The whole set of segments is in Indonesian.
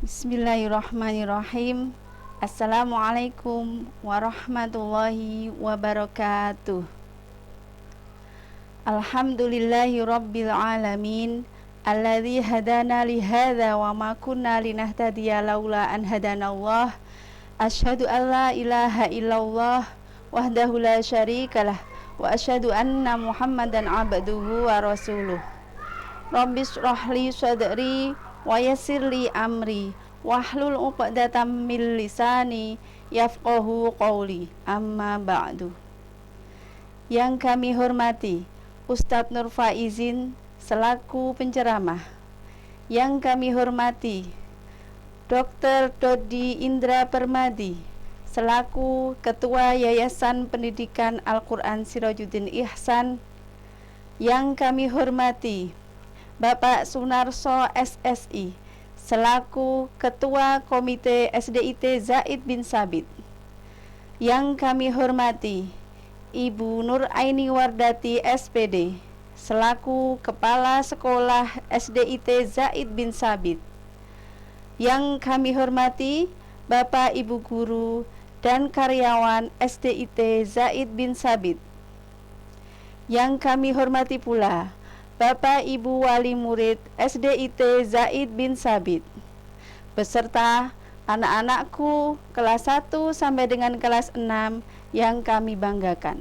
Bismillahirrahmanirrahim. Assalamualaikum warahmatullahi wabarakatuh. Alhamdulillahi rabbil alamin, alladzi hadana li hadza wa ma kunna linahtadiya laula an hadanallah. Asyhadu an la ilaha illallah wahdahu la syarikalah wa asyhadu anna Muhammadan abduhu wa rasuluh. Rabbis rohli sadri wa yassirli amri wahlul 'uqdatam min lisani yafqahu qawli. Amma ba'du. Yang kami hormati Ustadz Nur Faizin selaku penceramah. Yang kami hormati Dr. Dodi Indra Permadi selaku Ketua Yayasan Pendidikan Al-Quran Sirajuddin Ihsan. Yang kami hormati Bapak Sunarso SSI selaku Ketua Komite SDIT Zaid bin Sabit. Yang kami hormati Ibu Nur Aini Wardati SPD selaku Kepala Sekolah SDIT Zaid bin Sabit. Yang kami hormati Bapak Ibu Guru dan karyawan SDIT Zaid bin Sabit. Yang kami hormati pula Bapak Ibu Wali Murid SDIT Zaid bin Sabit beserta anak-anakku kelas 1 sampai dengan kelas 6 yang kami banggakan.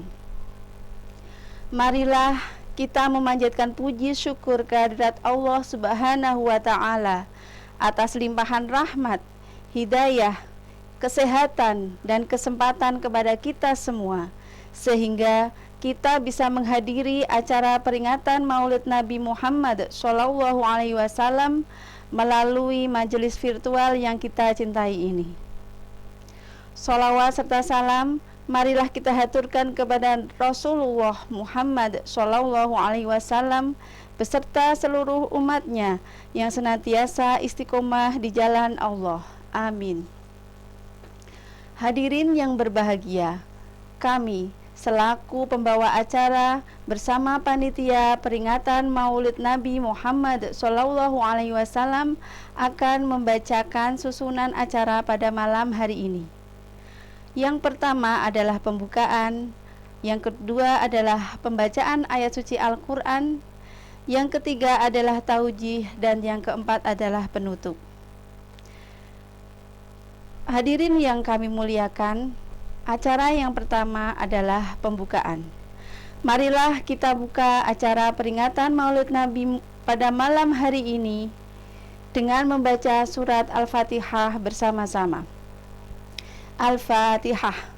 Marilah kita memanjatkan puji syukur kehadirat Allah Subhanahu wa Ta'ala atas limpahan rahmat, hidayah, kesehatan, dan kesempatan kepada kita semua, sehingga kita bisa menghadiri acara peringatan Maulid Nabi Muhammad SAW melalui majelis virtual yang kita cintai ini. Sholawat serta salam marilah kita haturkan kepada Rasulullah Muhammad SAW beserta seluruh umatnya yang senantiasa istiqomah di jalan Allah. Amin. Hadirin yang berbahagia, kami selaku pembawa acara bersama panitia peringatan Maulid Nabi Muhammad SAW akan membacakan susunan acara pada malam hari ini. Yang pertama adalah pembukaan, yang kedua adalah pembacaan ayat suci Al-Quran, yang ketiga adalah taujih, dan yang keempat adalah penutup. Hadirin yang kami muliakan, acara yang pertama adalah pembukaan. Marilah kita buka acara peringatan Maulid Nabi pada malam hari ini dengan membaca surat Al-Fatihah bersama-sama. Al-Fatihah.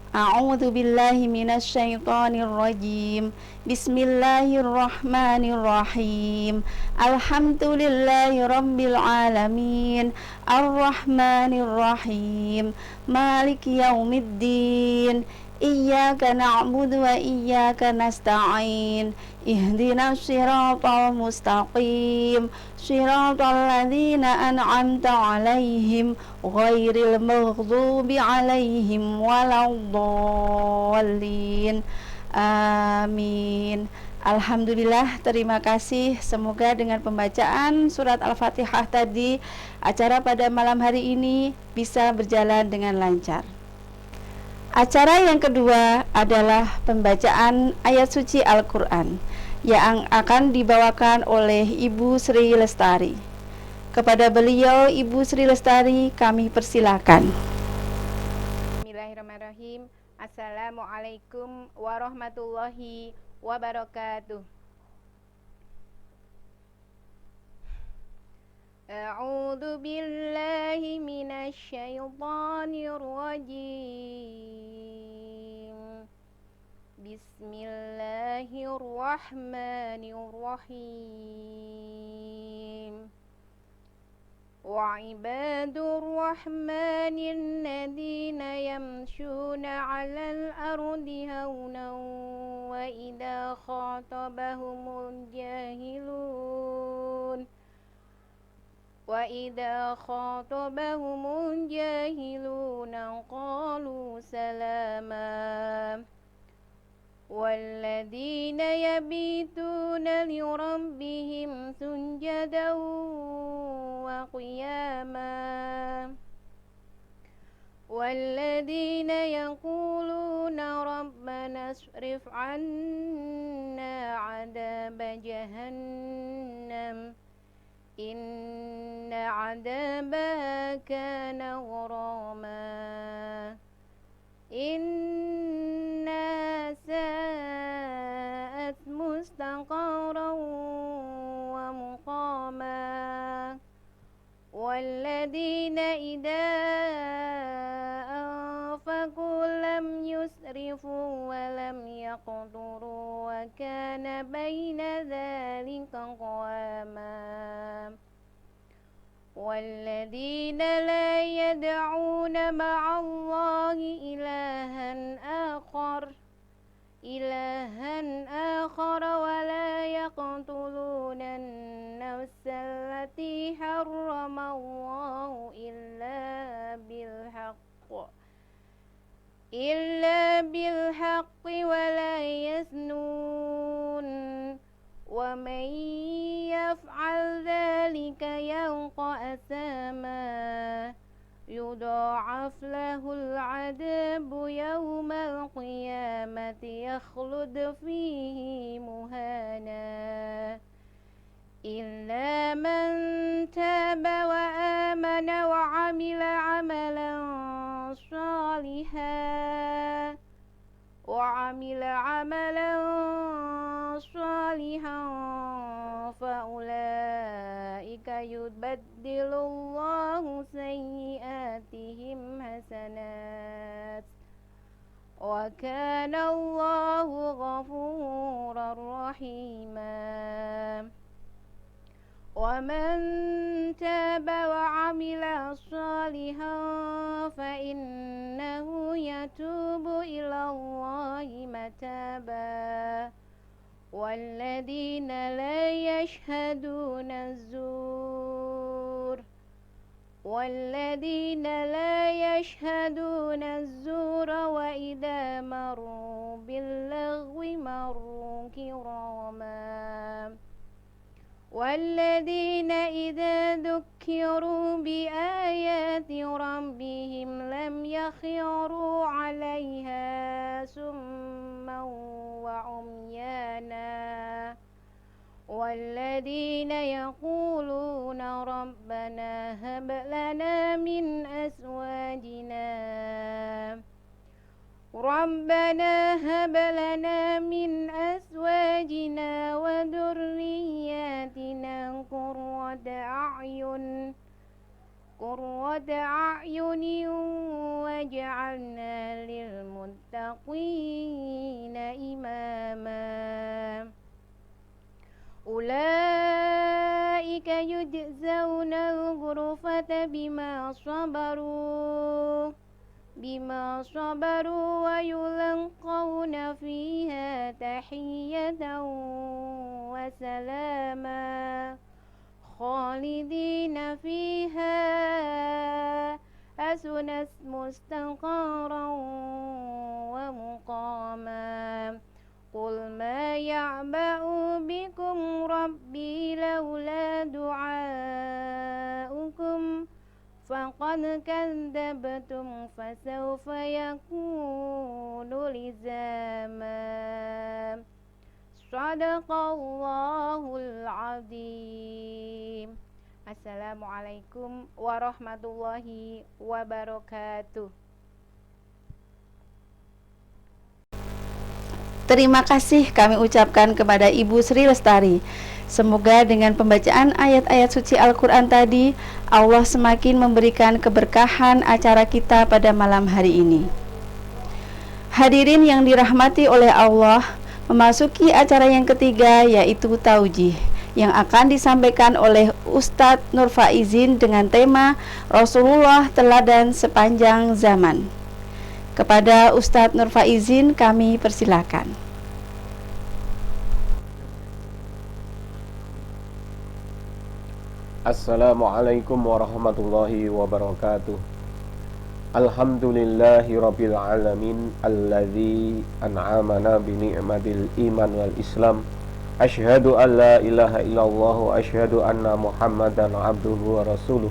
A'udzu billahi minasy syaithanir rajim. Bismillahirrahmanirrahim. Alhamdulillahi rabbil alamin. Arrahmanir rahim. Maliki yaumiddin. Iyyaka na'budu wa iyyaka nasta'in. Ihdinas siratal mustaqim. Siratal ladzina an'amta 'alaihim ghairil maghdubi 'alaihim waladdallin. Amin. Alhamdulillah, terima kasih. Semoga dengan pembacaan surat Al-Fatihah tadi, acara pada malam hari ini bisa berjalan dengan lancar. Acara yang kedua adalah pembacaan ayat suci Al-Quran yang akan dibawakan oleh Ibu Sri Lestari. Kepada beliau, Ibu Sri Lestari, kami persilakan. Bismillahirrahmanirrahim. Assalamualaikum warahmatullahi wabarakatuh. A'udzu billahi minasy syaithanir rajim. Bismillahirrahmanirrahim. Wa ibadur rahmanil ladzina yamshuna 'alal ardi haunan wa idza khatabahumul jahilun qalu salama. والذين يبيتون لربهم سجدا وقياما القيامة والذين يقولون ربنا اصرف عنا عذاب جهنم إن عذابها كان غراما إنها ساءت مستقرا ومقاما والذين إذا أنفقوا لم يسرفوا ولم يقتروا وكان بين ذلك قواما والذين لا يدعون مع الله إلها آخر ولا يقتلون النفس التي حرم الله إلا بالحق ولا يزنون ومن يفعل ذلك يلقى أثاما يضاعف له العذاب يوم القيامة يخلد فيه مهانا إلا من تاب وآمن وعمل عملا صالحا فأولئك يبدل الله سيئاتهم حسنات وكان الله غفورا رحيما ومن تاب وعمل صالحا فإنه يتوب إلى الله متابا والذين لا يشهدون الزور وإذا مروا باللغو مروا كراما والذين إذا ذكروا بآيات ربهم لم يخروا عليها سما وعميانا والذين يقولون ربنا هب لنا من أزواجنا وذرياتنا قرة أعين واجعلنا للمتقين إماما أولئك يجزون الغرفة بما صبروا ويلقون فيها تحية وسلاما خالدين فيها حسنت مستقرا ومقاما قل ما يعبأ بكم ربي لولا دعاؤكم فقد كذبتم فسوف يكون لزاما صدق الله العظيم. Assalamualaikum warahmatullahi wabarakatuh. Terima kasih kami ucapkan kepada Ibu Sri Lestari. Semoga dengan pembacaan ayat-ayat suci Al-Quran tadi, Allah semakin memberikan keberkahan acara kita pada malam hari ini. Hadirin yang dirahmati oleh Allah, memasuki acara yang ketiga yaitu taujih, yang akan disampaikan oleh Ustadz Nur Faizin dengan tema Rasulullah Teladan Sepanjang Zaman. Kepada Ustadz Nur Faizin kami persilakan. Assalamualaikum warahmatullahi wabarakatuh. Alhamdulillahi rabbil alamin alladzi an'amana bi ni'matil iman wal islam Asyhadu an la ilaha illallah wa asyhadu anna Muhammadan abduhu wa rasuluh.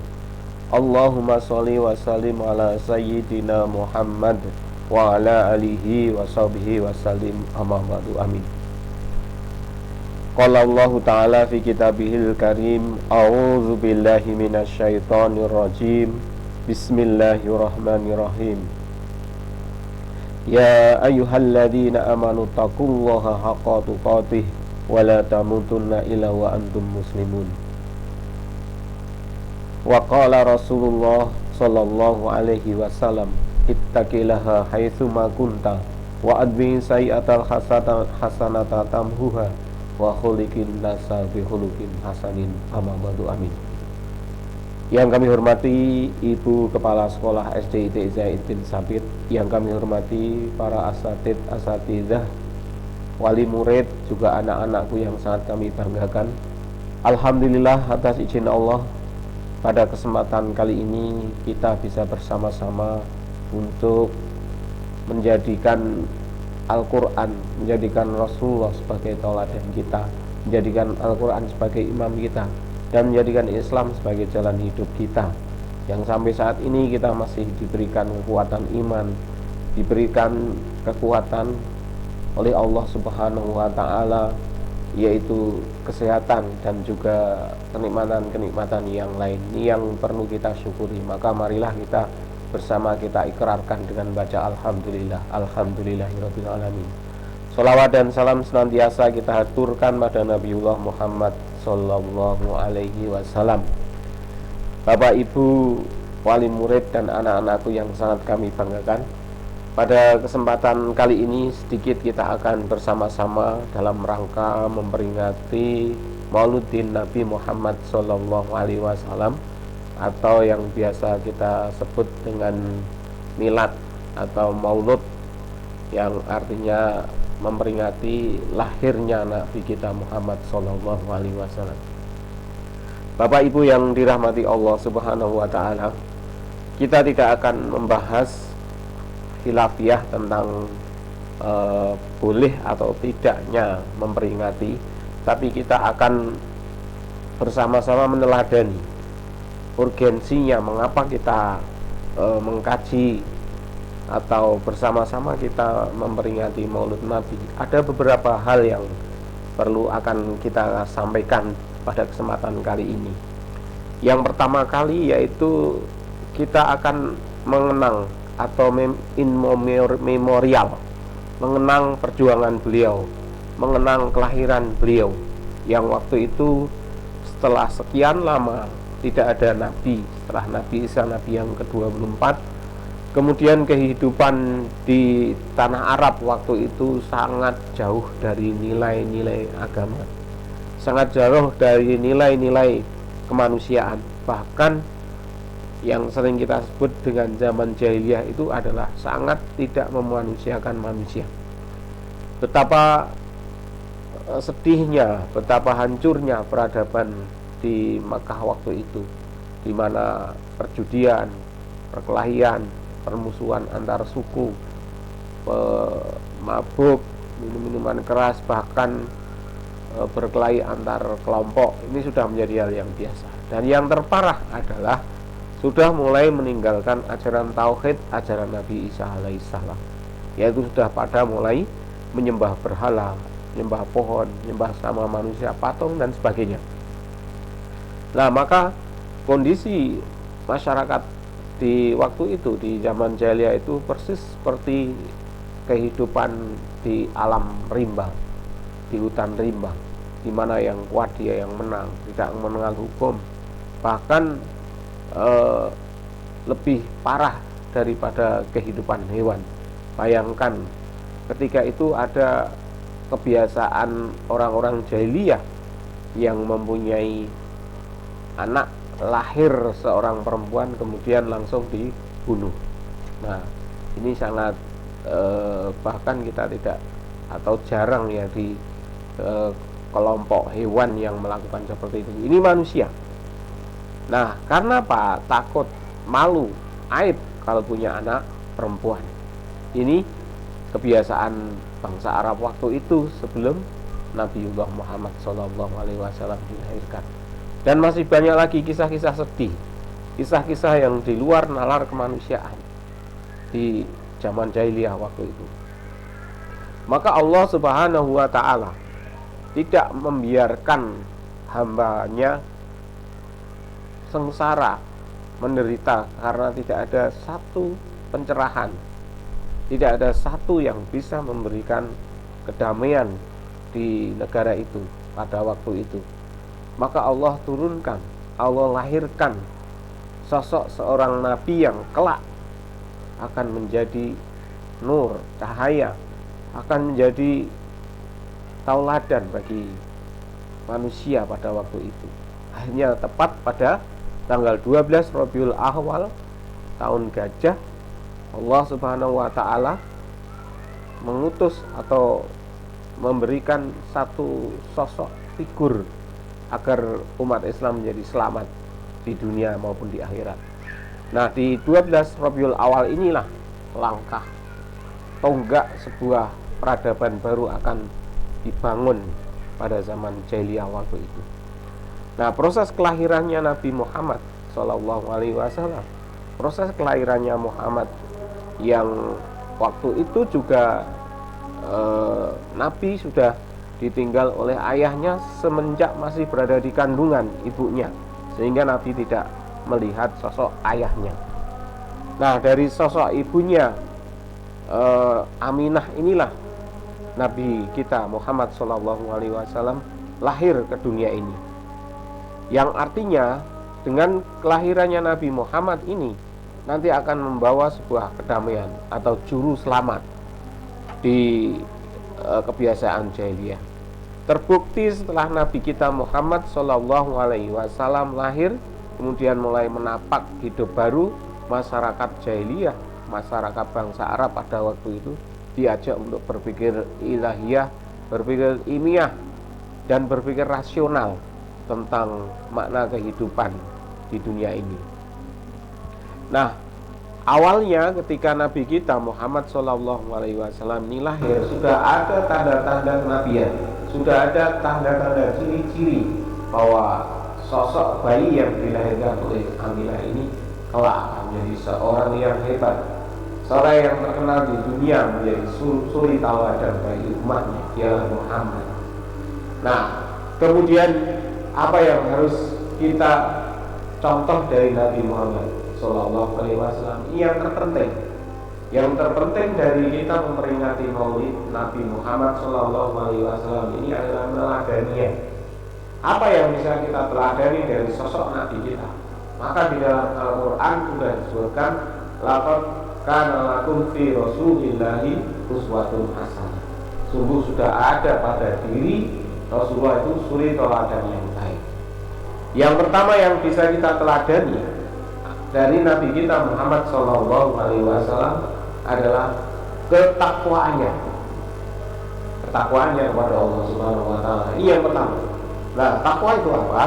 Allahumma sholli wa sallim ala sayyidina Muhammad wa ala alihi wa sahbihi wa sallim, amma ba'du. Amin. Qala Allah ta'ala fi kitabihil karim, a'udzu billahi minasy syaithanir rajim. Bismillahirrahmanirrahim. Ya ayyuhalladzina amanu taqullaha haqqa tuqatih wa la tamutunna illa wa antum muslimun. Wa qala Rasulullah sallallahu alaihi wasallam, ittaqillaha haitsu ma kunta wa adbi sayyi'atal hasanata tamhuha wa khuliqin nasa bi khuluqin hasanin, amma ba'du. Amin. Yang kami hormati Ibu Kepala Sekolah SDIT Zaid bin Sabit, yang kami hormati para asatidzah, wali murid, juga anak-anakku yang sangat kami banggakan. Alhamdulillah atas izin Allah, pada kesempatan kali ini kita bisa bersama-sama untuk menjadikan Al-Quran, menjadikan Rasulullah sebagai tauladan kita, menjadikan Al-Quran sebagai imam kita, dan menjadikan Islam sebagai jalan hidup kita. Yang sampai saat ini kita masih diberikan kekuatan iman, diberikan kekuatan oleh Allah Subhanahu wa ta'ala, yaitu kesehatan dan juga kenikmatan-kenikmatan yang lain. Ini yang perlu kita syukuri. Maka marilah kita bersama kita ikrarkan dengan baca alhamdulillah, alhamdulillahirabbil alamin. Sholawat dan salam senantiasa kita haturkan pada Nabiullah Muhammad sallallahu alaihi wasallam. Bapak Ibu, wali murid dan anak-anakku yang sangat kami banggakan, pada kesempatan kali ini sedikit kita akan bersama-sama dalam rangka memperingati Mauludin Nabi Muhammad sallallahu alaihi wasallam, atau yang biasa kita sebut dengan milad atau maulud, yang artinya memperingati lahirnya Nabi kita Muhammad sallallahu alaihi wasallam. Bapak Ibu yang dirahmati Allah Subhanahu wa ta'ala, kita tidak akan membahas khilafiyah tentang boleh atau tidaknya memperingati, tapi kita akan bersama-sama meneladani urgensinya mengapa kita mengkaji atau bersama-sama kita memperingati Maulud Nabi. Ada beberapa hal yang perlu akan kita sampaikan pada kesempatan kali ini. Yang pertama kali yaitu kita akan mengenang atau in memorial, mengenang perjuangan beliau, mengenang kelahiran beliau, yang waktu itu setelah sekian lama tidak ada nabi, setelah Nabi Isa, nabi yang ke-24. Kemudian kehidupan di tanah Arab waktu itu sangat jauh dari nilai-nilai agama, sangat jauh dari nilai-nilai kemanusiaan. Bahkan yang sering kita sebut dengan zaman jahiliyah itu adalah sangat tidak memanusiakan manusia. Betapa sedihnya, betapa hancurnya peradaban di Makkah waktu itu, di mana perjudian, perkelahian, permusuhan antar suku, mabuk, minum-minuman keras, bahkan berkelahi antar kelompok, ini sudah menjadi hal yang biasa. Dan yang terparah adalah sudah mulai meninggalkan ajaran tauhid, ajaran Nabi Isa alaihissalam, yaitu sudah pada mulai menyembah berhala, menyembah pohon, menyembah sama manusia, patung dan sebagainya. Nah, maka kondisi masyarakat di waktu itu, di zaman jahiliyah itu persis seperti kehidupan di alam rimba, di hutan rimba, di mana yang kuat dia yang menang, tidak mengenal hukum, bahkan lebih parah daripada kehidupan hewan. Bayangkan ketika itu ada kebiasaan orang-orang jahiliyah yang mempunyai anak, lahir seorang perempuan kemudian langsung dibunuh. Nah, ini sangat bahkan kita tidak atau jarang ya di kelompok hewan yang melakukan seperti itu. Ini manusia. Nah, karena apa? Takut, malu, aib kalau punya anak perempuan. Ini kebiasaan bangsa Arab waktu itu sebelum Nabiullah Muhammad SAW dilahirkan. Dan masih banyak lagi kisah-kisah sedih, kisah-kisah yang di luar nalar kemanusiaan di zaman jahiliyah waktu itu. Maka Allah Subhanahu wa ta'ala tidak membiarkan hambanya sengsara, menderita, karena tidak ada satu pencerahan, tidak ada satu yang bisa memberikan kedamaian di negara itu pada waktu itu. Maka Allah turunkan, Allah lahirkan sosok seorang nabi yang kelak akan menjadi nur, cahaya, akan menjadi tauladan bagi manusia pada waktu itu. Akhirnya tepat pada tanggal 12 Rabiul Awal tahun gajah, Allah Subhanahu wa ta'ala mengutus atau memberikan satu sosok figur agar umat Islam menjadi selamat di dunia maupun di akhirat. Nah, di 12 Rabiul Awal inilah langkah tonggak sebuah peradaban baru akan dibangun pada zaman jahiliyah waktu itu. Nah, proses kelahirannya Nabi Muhammad SAW, proses kelahirannya Muhammad yang waktu itu juga Nabi sudah ditinggal oleh ayahnya semenjak masih berada di kandungan ibunya, sehingga Nabi tidak melihat sosok ayahnya. Nah, dari sosok ibunya Aminah inilah Nabi kita Muhammad SAW lahir ke dunia ini. Yang artinya dengan kelahirannya Nabi Muhammad ini nanti akan membawa sebuah kedamaian atau juru selamat di kebiasaan jahiliyah. Terbukti setelah Nabi kita Muhammad SAW lahir, kemudian mulai menapak hidup baru, masyarakat jahiliyah, masyarakat bangsa Arab pada waktu itu diajak untuk berpikir ilahiyah, berpikir ilmiah, dan berpikir rasional tentang makna kehidupan di dunia ini. Nah, awalnya ketika Nabi kita Muhammad SAW ini lahir, sudah ada tanda-tanda kenabian, sudah ada tanda-tanda ciri-ciri bahwa sosok bayi yang dilahirkan oleh Aminah ini kelak akan menjadi seorang yang hebat, seorang yang terkenal di dunia, menjadi suri tauladan bagi umatnya, dialah Muhammad. Nah, kemudian apa yang harus kita contoh dari Nabi Muhammad SAW? Yang terpenting dari kita memperingati Maulid Nabi Muhammad SAW ini adalah meneladaninya. Apa yang bisa kita teladani dari sosok Nabi kita? Maka di dalam Al-Quran sudah disebutkan, laqad kana lakum fi Rasulillahi uswatun hasanah. Sungguh sudah ada pada diri Rasulullah itu suri teladan yang baik. Yang pertama yang bisa kita teladani dari Nabi kita Muhammad SAW adalah ketakwaannya, ketakwaannya kepada Allah Subhanahu wa ta'ala. Ini yang pertama. Nah, takwa itu apa?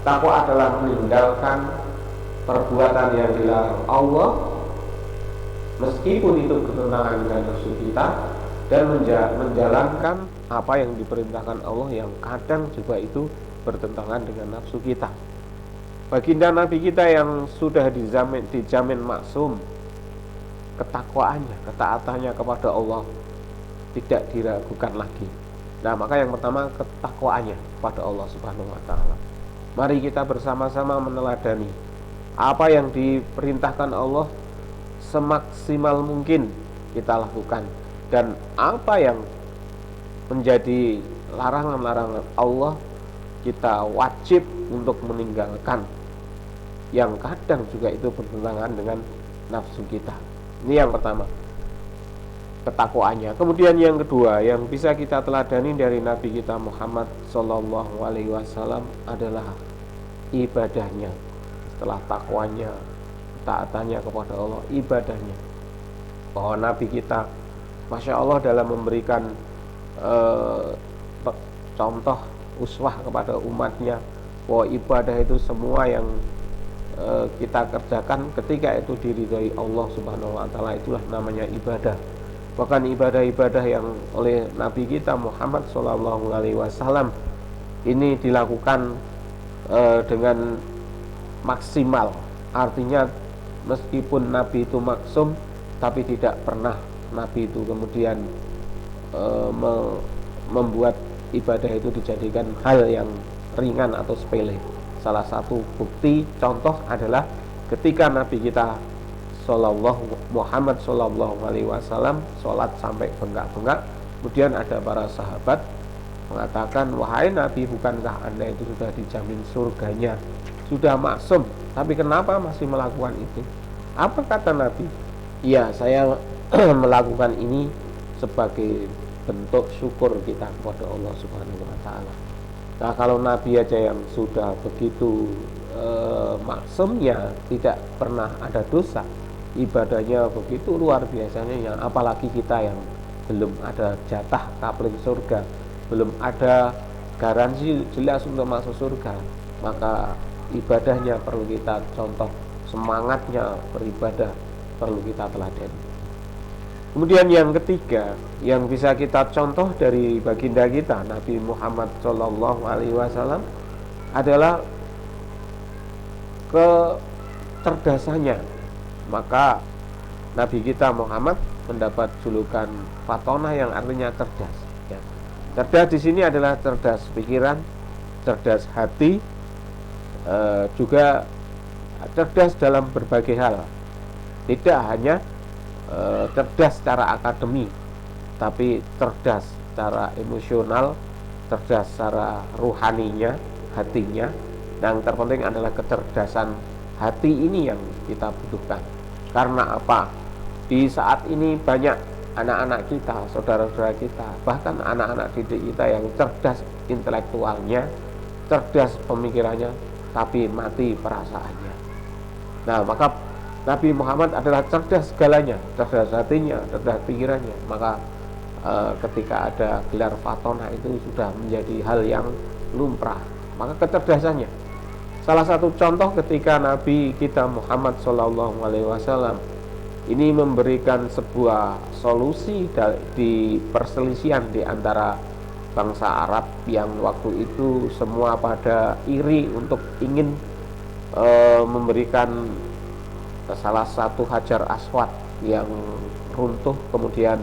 Takwa adalah meninggalkan perbuatan yang dilarang Allah, meskipun itu bertentangan dengan nafsu kita, dan menjalankan apa yang diperintahkan Allah yang kadang juga itu bertentangan dengan nafsu kita. Baginda Nabi kita yang sudah dijamin maksum, ketakwaannya, ketaatannya kepada Allah tidak diragukan lagi. Nah, maka yang pertama ketakwaannya kepada Allah Subhanahu wa ta'ala. Mari kita bersama-sama meneladani apa yang diperintahkan Allah semaksimal mungkin kita lakukan, dan apa yang menjadi larangan-larangan Allah kita wajib untuk meninggalkan, yang kadang juga itu bertentangan dengan nafsu kita. Ini yang pertama, ketakwaannya. Kemudian yang kedua yang bisa kita teladani dari Nabi kita Muhammad SAW adalah ibadahnya. Setelah takwanya, taatannya kepada Allah, ibadahnya. Bahwa Nabi kita, Masya Allah, dalam memberikan contoh uswah kepada umatnya, bahwa ibadah itu semua yang kita kerjakan ketika itu diridhai Allah Subhanahu wa ta'ala, itulah namanya ibadah. Bahkan ibadah-ibadah yang oleh Nabi kita Muhammad SAW ini dilakukan dengan maksimal. Artinya meskipun Nabi itu maksum, tapi tidak pernah Nabi itu kemudian membuat ibadah itu dijadikan hal yang ringan atau sepele. Salah satu bukti contoh adalah ketika Nabi kita Muhammad SAW sholat sampai bengkak-bengkak, kemudian ada para sahabat mengatakan, wahai Nabi, bukankah Anda itu sudah dijamin surganya, sudah maksum, tapi kenapa masih melakukan itu? Apa kata Nabi? Iya, saya melakukan ini sebagai bentuk syukur kita kepada Allah Subhanahu wa Ta'ala. Nah, kalau Nabi aja yang sudah begitu maksumnya, tidak pernah ada dosa, ibadahnya begitu luar biasanya, yang apalagi kita yang belum ada jatah kapling surga, belum ada garansi jelas untuk masuk surga, maka ibadahnya perlu kita contoh, semangatnya beribadah perlu kita teladani. Kemudian yang ketiga yang bisa kita contoh dari baginda kita Nabi Muhammad SAW adalah kecerdasannya. Maka Nabi kita Muhammad mendapat julukan Fatona yang artinya cerdas. Ya. Cerdas di sini adalah cerdas pikiran, cerdas hati, juga cerdas dalam berbagai hal. Tidak hanya cerdas secara akademi, tapi cerdas secara emosional, cerdas secara ruhaninya, hatinya. Dan terpenting adalah kecerdasan hati ini yang kita butuhkan. Karena apa? Di saat ini banyak anak-anak kita, saudara-saudara kita, bahkan anak-anak didik kita yang cerdas intelektualnya, cerdas pemikirannya, tapi mati perasaannya. Nah, maka Nabi Muhammad adalah cerdas segalanya, cerdas hatinya, cerdas pikirannya. Maka ketika ada gelar Fatona itu sudah menjadi hal yang lumrah. Maka kecerdasannya. Salah satu contoh ketika Nabi kita Muhammad SAW ini memberikan sebuah solusi di perselisihan di antara bangsa Arab yang waktu itu semua pada iri untuk ingin memberikan salah satu Hajar Aswad yang runtuh. Kemudian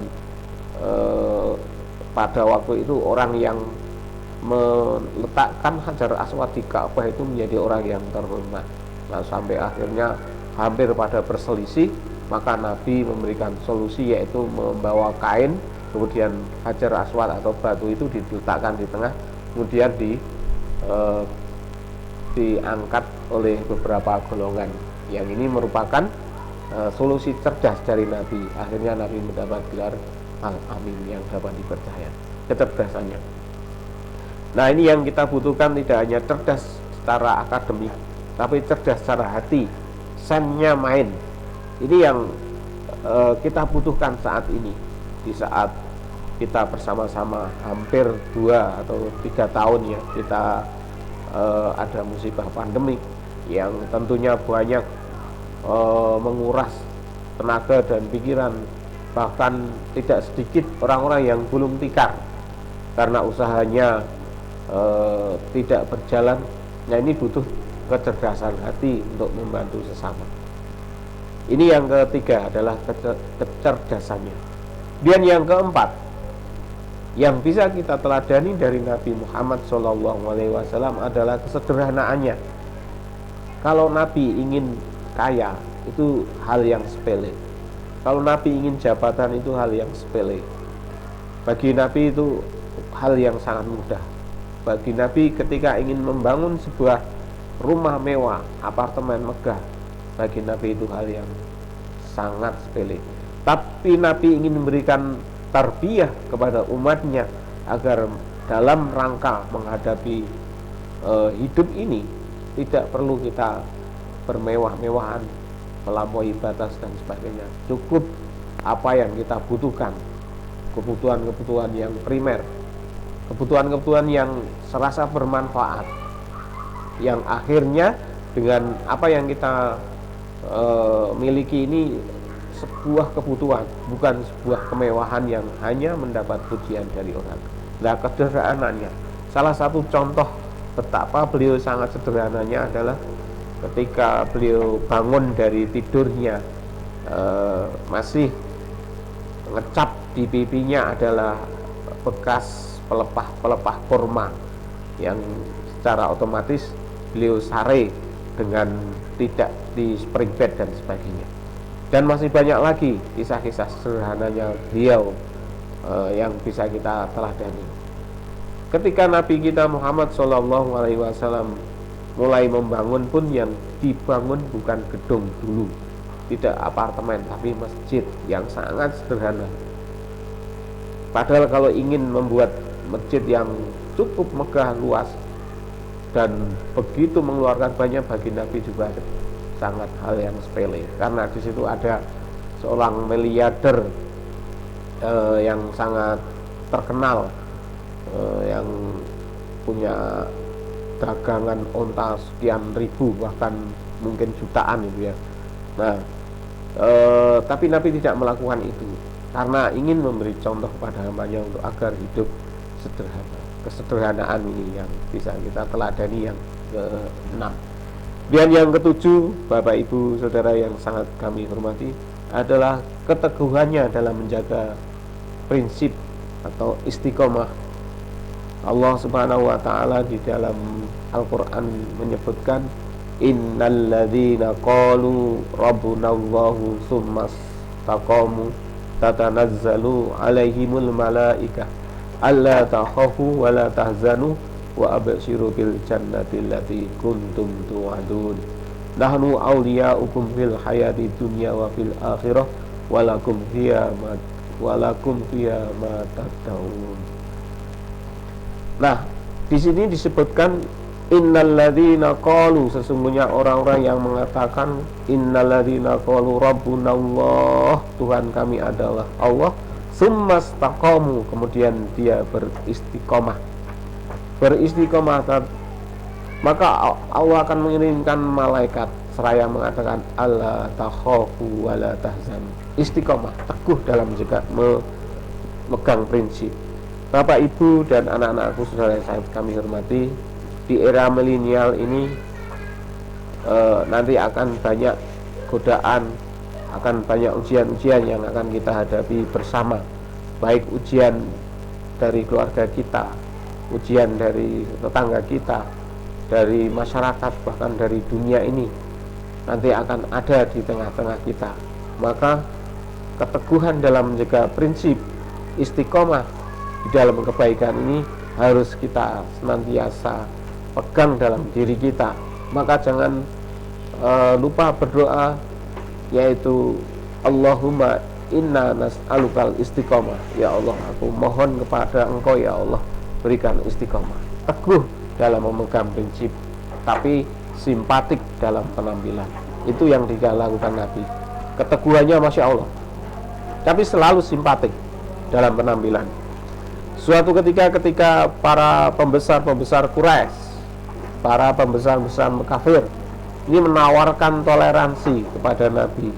pada waktu itu orang yang meletakkan Hajar Aswad di Ka'bah itu menjadi orang yang terhormat. Nah, sampai akhirnya hampir pada berselisih, maka Nabi memberikan solusi, yaitu membawa kain, kemudian Hajar Aswad atau batu itu diletakkan di tengah, kemudian diangkat oleh beberapa golongan. Yang ini merupakan solusi cerdas dari Nabi. Akhirnya Nabi mendapat gelar Al-Amin yang dapat dipercaya, kecerdasannya. Nah, ini yang kita butuhkan, tidak hanya cerdas secara akademik, tapi cerdas secara hati, sennya main. Ini yang kita butuhkan saat ini, di saat kita bersama-sama hampir 2 atau 3 tahun ya, kita ada musibah pandemik yang tentunya banyak menguras tenaga dan pikiran. Bahkan tidak sedikit orang-orang yang gulung tikar karena usahanya tidak berjalan. Nah, ini butuh kecerdasan hati untuk membantu sesama. Ini yang ketiga adalah kecerdasannya. Dan yang keempat yang bisa kita teladani dari Nabi Muhammad SAW adalah kesederhanaannya. Kalau Nabi ingin kaya itu hal yang sepele. Kalau Nabi ingin jabatan itu hal yang sepele. Bagi Nabi itu hal yang sangat mudah. Bagi Nabi ketika ingin membangun sebuah rumah mewah, apartemen megah, bagi Nabi itu hal yang sangat sepele. Tapi Nabi ingin memberikan tarbiyah kepada umatnya agar dalam rangka menghadapi hidup ini tidak perlu kita bermewah-mewahan, melampaui batas dan sebagainya. Cukup apa yang kita butuhkan, kebutuhan-kebutuhan yang primer, kebutuhan-kebutuhan yang serasa bermanfaat, yang akhirnya dengan apa yang kita miliki ini sebuah kebutuhan, bukan sebuah kemewahan yang hanya mendapat pujian dari orang. Nah, kesederhanaannya, salah satu contoh betapa beliau sangat sederhananya adalah ketika beliau bangun dari tidurnya, masih ngecap di pipinya adalah bekas pelepah kurma yang secara otomatis beliau sare dengan tidak di spring bed dan sebagainya. Dan masih banyak lagi kisah-kisah sederhananya beliau yang bisa kita teladani. Ketika Nabi kita Muhammad SAW mulai membangun pun yang dibangun bukan gedung dulu, tidak apartemen, tapi masjid yang sangat sederhana. Padahal kalau ingin membuat masjid yang cukup megah luas dan begitu mengeluarkan banyak, bagi Nabi juga sangat hal yang sepele, karena di situ ada seorang miliarder yang sangat terkenal, yang punya dagangan onta sekian ribu, bahkan mungkin jutaan itu ya. Nah, tapi Nabi tidak melakukan itu karena ingin memberi contoh kepada hambanya untuk agar hidup sederhana. Kesederhanaan ini yang bisa kita teladani yang ke-6. Dan yang ke-7, Bapak Ibu Saudara yang sangat kami hormati, adalah keteguhannya dalam menjaga prinsip atau istiqomah. Allah Subhanahu wa taala di dalam Al-Qur'an menyebutkan, innalladzina qalu rabbunallahu tsumastaqamu tatanazzalu alaihimul malaikah alla takhafu wa la tahzanu wa abshiru bil jannati allati kuntum tu'adun nahnu awliya'ukum fil hayati dunya wa fil akhirah walakum fiha ma tad'un. Nah, di sini disebutkan innalladzina qalu, sesungguhnya orang-orang yang mengatakan innalladzina qalu rabbunallah, Tuhan kami adalah Allah, summastaqamu, kemudian dia beristiqomah, maka Allah akan mengirimkan malaikat seraya mengatakan alla takhafu wa la tahzanu. Istiqomah, teguh dalam juga memegang prinsip. Bapak Ibu dan anak-anakku saudara yang kami hormati, di era milenial ini nanti akan banyak godaan, akan banyak ujian-ujian yang akan kita hadapi bersama, baik ujian dari keluarga kita, ujian dari tetangga kita, dari masyarakat, bahkan dari dunia ini nanti akan ada di tengah-tengah kita. Maka keteguhan dalam menjaga prinsip istiqomah di dalam kebaikan ini harus kita senantiasa pegang dalam diri kita. Maka jangan lupa berdoa, yaitu Allahumma inna nas'alukal istiqomah, ya Allah, aku mohon kepada Engkau ya Allah, berikan istiqomah, teguh dalam memegang prinsip, tapi simpatik dalam penampilan. Itu yang dilakukan Nabi. Keteguhannya Masya Allah, tapi selalu simpatik dalam penampilan. Suatu ketika para pembesar Quraisy, para pembesar kafir ini menawarkan toleransi kepada Nabi.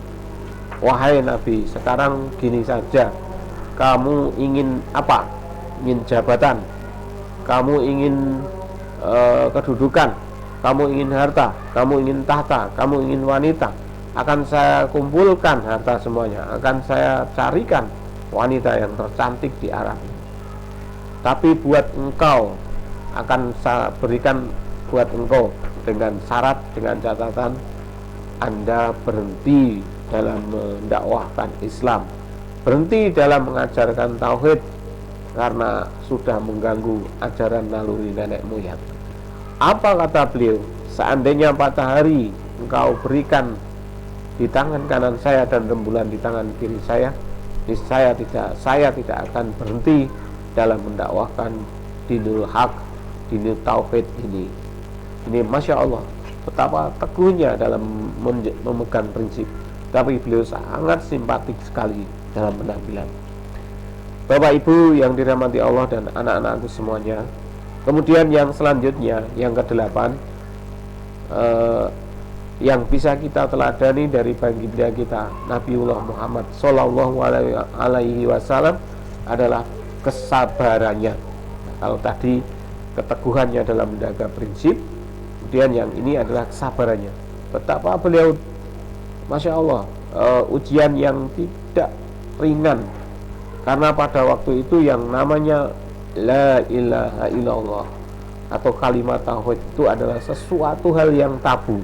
Wahai Nabi, sekarang gini saja, kamu ingin apa? Ingin jabatan, kamu ingin kedudukan, kamu ingin harta, kamu ingin tahta, kamu ingin wanita, akan saya kumpulkan harta semuanya, akan saya carikan wanita yang tercantik di Arab. Tapi buat engkau, akan saya berikan buat engkau dengan syarat, dengan catatan Anda berhenti dalam mendakwahkan Islam, berhenti dalam mengajarkan tauhid, karena sudah mengganggu ajaran naluri nenek moyang. Apa kata beliau? Seandainya 4 hari engkau berikan di tangan kanan saya dan rembulan di tangan kiri saya, saya tidak akan berhenti dalam mendakwahkan dinul haq, dinul tauhid ini. Ini Masya Allah, betapa teguhnya dalam memegang prinsip. Tapi beliau sangat simpatik sekali dalam penampilan. Bapak Ibu yang dirahmati Allah dan anak-anakku semuanya. Kemudian yang selanjutnya, yang ke-8, yang bisa kita teladani dari baginda kita Nabiullah Muhammad Sallallahu Alaihi Wasallam adalah kesabarannya. Kalau tadi keteguhannya dalam menjaga prinsip, kemudian yang ini adalah kesabarannya. Betapa beliau, Masya Allah, ujian yang tidak ringan, karena pada waktu itu yang namanya La ilaha illallah atau kalimat tauhid itu adalah sesuatu hal yang tabu,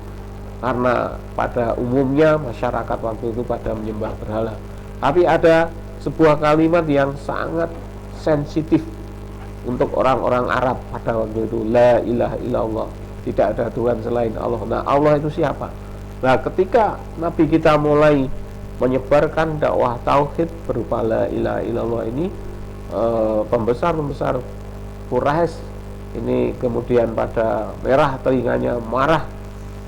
karena pada umumnya masyarakat waktu itu pada menyembah berhala. Tapi ada sebuah kalimat yang sangat sensitif untuk orang-orang Arab pada waktu itu, La ilaha illallah, tidak ada Tuhan selain Allah. Nah, Allah itu siapa? Nah, ketika Nabi kita mulai menyebarkan dakwah tauhid berupa La ilaha illallah ini, pembesar-pembesar Quraisy ini kemudian pada merah telinganya, marah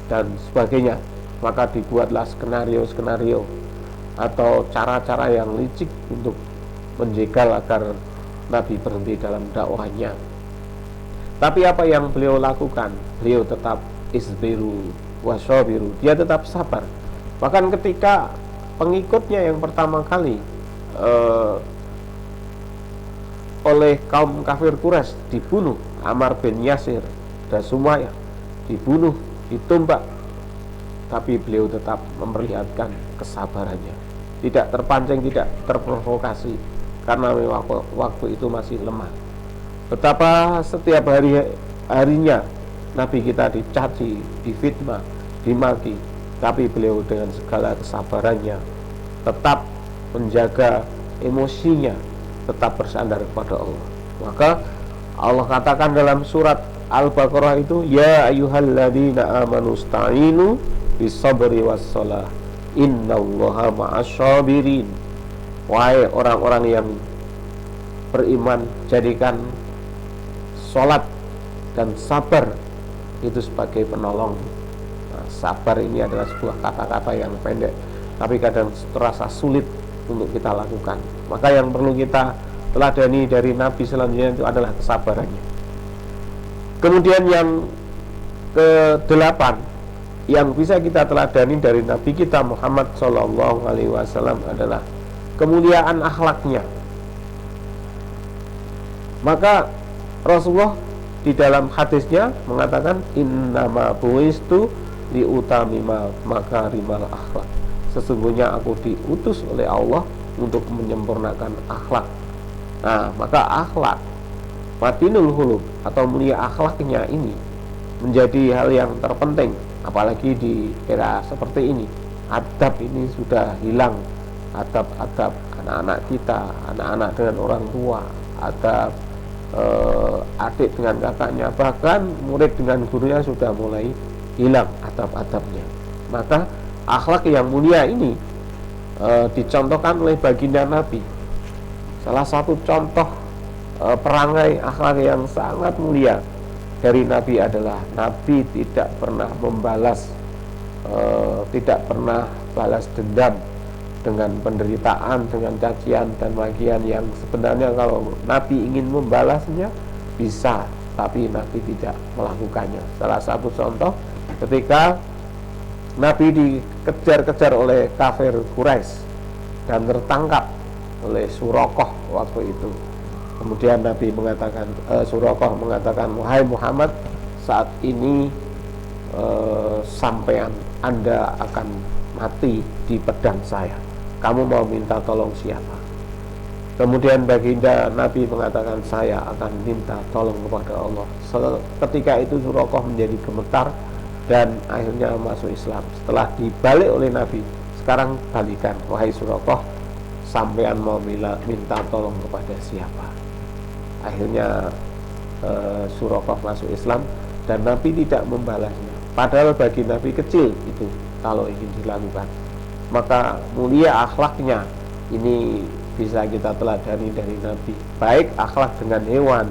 dan sebagainya. Maka dibuatlah skenario-skenario atau cara-cara yang licik untuk menjegal agar Nabi berhenti dalam dakwahnya. Tapi apa yang beliau lakukan? Beliau tetap isbiru wasyabiru, dia tetap sabar. Bahkan ketika pengikutnya yang pertama kali oleh kaum kafir Quraisy dibunuh, Ammar bin Yasir dan Sumayyah dibunuh, ditumbak, tapi beliau tetap memperlihatkan kesabarannya, tidak terpancing, tidak terprovokasi, karena memang waktu itu masih lemah. Betapa setiap harinya Nabi kita dicaci, difitnah, dimaki, tapi beliau dengan segala kesabarannya tetap menjaga emosinya, tetap bersandar kepada Allah. Maka Allah katakan dalam surat Al-Baqarah itu, ya ayyuhalladzina amanu sta'inu bisabri wassalah innallaha ma'asyabirin. Wahai orang-orang yang beriman, jadikan sholat dan sabar itu sebagai penolong. Nah, sabar ini adalah sebuah kata-kata yang pendek, tapi kadang terasa sulit untuk kita lakukan. Maka yang perlu kita teladani dari Nabi selanjutnya itu adalah kesabarannya. Kemudian yang ke-8 yang bisa kita teladani dari Nabi kita Muhammad Sallallahu Alaihi Wasallam adalah kemuliaan akhlaknya. Maka Rasulullah di dalam hadisnya mengatakan, innama buistu liutamima makarimal akhlak. Sesungguhnya aku diutus oleh Allah untuk menyempurnakan akhlak. Nah, maka akhlak matinul hulub atau mulia akhlaknya ini menjadi hal yang terpenting, apalagi di era seperti ini. Adab ini sudah hilang, adab-adab anak-anak kita, anak-anak dengan orang tua, adab adik dengan kakaknya, bahkan murid dengan gurunya sudah mulai hilang adab-adabnya. Maka akhlak yang mulia ini dicontohkan oleh baginda Nabi. Salah satu contoh perangai akhlak yang sangat mulia dari Nabi adalah Nabi tidak pernah membalas, tidak pernah balas dendam dengan penderitaan, dengan cacian dan makian yang sebenarnya kalau Nabi ingin membalasnya bisa, tapi Nabi tidak melakukannya. Salah satu contoh ketika Nabi dikejar-kejar oleh kafir Quraisy dan tertangkap oleh Surakoh waktu itu. Kemudian Nabi mengatakan, Surakoh mengatakan, wahai Muhammad, saat ini sampean Anda akan mati di pedang saya. Kamu mau minta tolong siapa? Kemudian baginda Nabi mengatakan, saya akan minta tolong kepada Allah. Ketika itu Surakoh menjadi gemetar dan akhirnya masuk Islam. Setelah dibalik oleh Nabi, sekarang balikan, wahai Surakoh, sampean mau minta tolong kepada siapa? Akhirnya Surakoh masuk Islam dan Nabi tidak membalasnya. Padahal bagi Nabi kecil itu kalau ingin dilakukan. Maka mulia akhlaknya ini bisa kita teladani dari Nabi. Baik akhlak dengan hewan,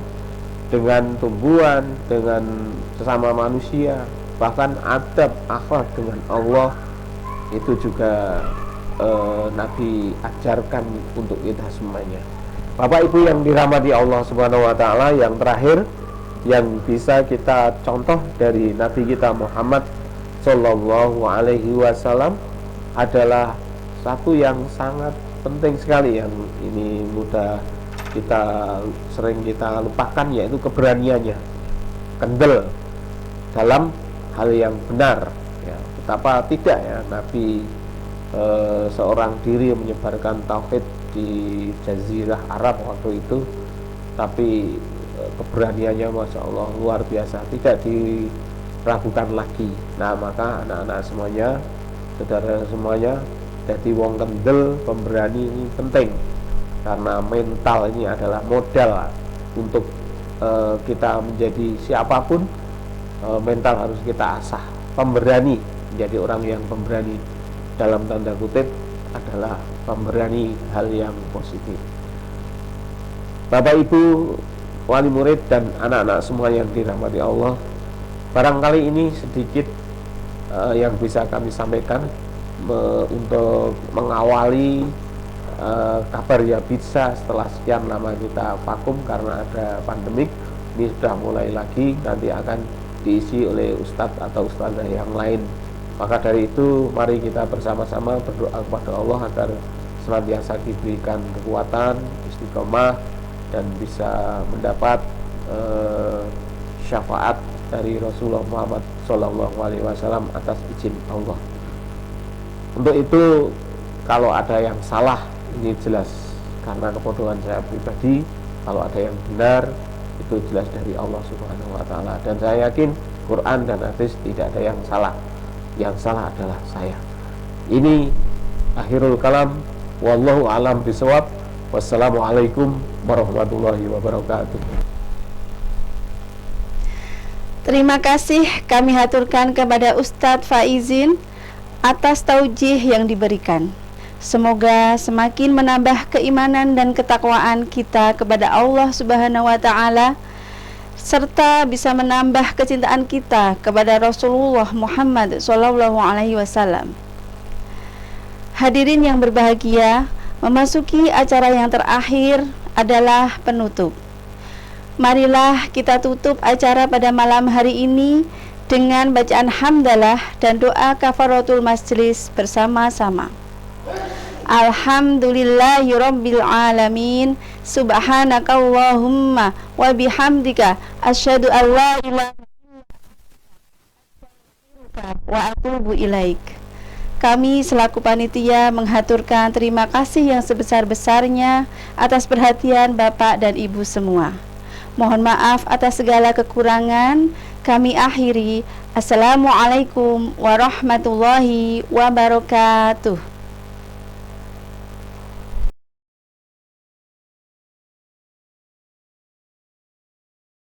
dengan tumbuhan, dengan sesama manusia, bahkan adab akhlak dengan Allah itu juga Nabi ajarkan untuk kita semuanya. Bapak Ibu yang dirahmati Allah Subhanahu wa taala, yang terakhir yang bisa kita contoh dari Nabi kita Muhammad Sallallahu Alaihi Wasallam adalah satu yang sangat penting sekali, yang ini mudah sering kita lupakan, yaitu keberaniannya, kendel dalam hal yang benar. Ya, betapa tidak ya Nabi seorang diri menyebarkan tauhid di Jazirah Arab waktu itu, tapi keberaniannya Masya Allah luar biasa, tidak diragukan lagi. Nah, maka anak-anak semuanya, saudara semuanya, jadi wong kendel, pemberani ini penting, karena mental ini adalah modal untuk kita menjadi siapapun. Mental harus kita asah. Pemberani, menjadi orang yang pemberani dalam tanda kutip adalah pemberani hal yang positif. Bapak Ibu, wali murid dan anak-anak semua yang dirahmati Allah, barangkali ini sedikit yang bisa kami sampaikan untuk mengawali kabar ya bisa setelah sekian lama kita vakum karena ada pandemik. Ini sudah mulai lagi, nanti akan diisi oleh ustadz atau ustadzah yang lain. Maka dari itu mari kita bersama-sama berdoa kepada Allah agar senantiasa diberikan kekuatan, istiqomah, dan bisa mendapat syafaat dari Rasulullah Muhammad SAW atas izin Allah. Untuk itu, kalau ada yang salah, ini jelas karena kebodohan saya pribadi. Kalau ada yang benar, itu jelas dari Allah Subhanahu wa Ta'ala. Dan saya yakin Quran dan hadis tidak ada yang salah. Yang salah adalah saya. Ini akhirul kalam. Wallahu a'lam bishawab. Wassalamualaikum warahmatullahi wabarakatuh. Terima kasih kami haturkan kepada Ustadz Faizin atas taujih yang diberikan. Semoga semakin menambah keimanan dan ketakwaan kita kepada Allah Subhanahu wa Ta'ala, serta bisa menambah kecintaan kita kepada Rasulullah Muhammad SAW. Hadirin yang berbahagia, memasuki acara yang terakhir adalah penutup. Marilah kita tutup acara pada malam hari ini dengan bacaan hamdalah dan doa kafaratul majlis bersama-sama. Alhamdulillahirabbil alamin, subhanakallahumma wa bihamdika asyhadu an la ilaha illa anta wa atubu ilaik. Kami selaku panitia menghaturkan terima kasih yang sebesar-besarnya atas perhatian Bapak dan Ibu semua. Mohon maaf atas segala kekurangan. Kami akhiri. Assalamualaikum warahmatullahi wabarakatuh.